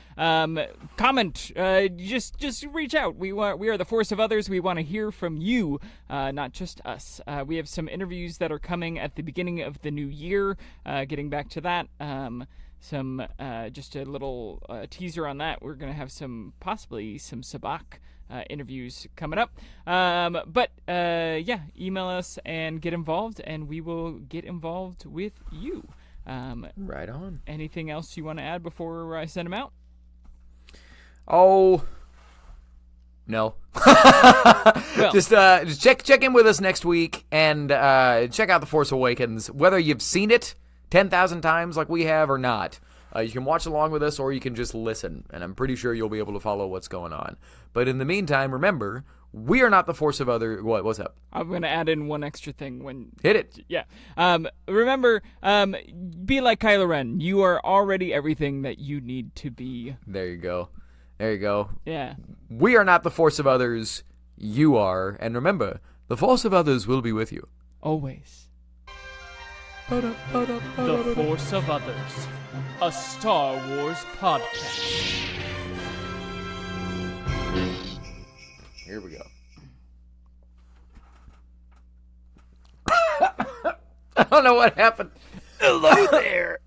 Comment, just reach out. We are the Force of Others. We want to hear from you, not just us. We have some interviews that are coming at the beginning of the new year. Getting back to that. Just a little teaser on that. We're going to have possibly some Sabak interviews coming up. Email us and get involved, and we will get involved with you. Right on. Anything else you want to add before I send them out? Oh, no. Well, just check in with us next week and check out The Force Awakens, whether you've seen it 10,000 times like we have or not. You can watch along with us or you can just listen, and I'm pretty sure you'll be able to follow what's going on. But in the meantime, remember, we are not the force of other... What's up? I'm going to add in one extra thing when... Hit it. Yeah. Remember, be like Kylo Ren. You are already everything that you need to be. There you go. There you go. Yeah. We are not the force of others. You are. And remember, the force of others will be with you. Always. The Force of Others, a Star Wars podcast. Here we go. I don't know what happened. Hello there.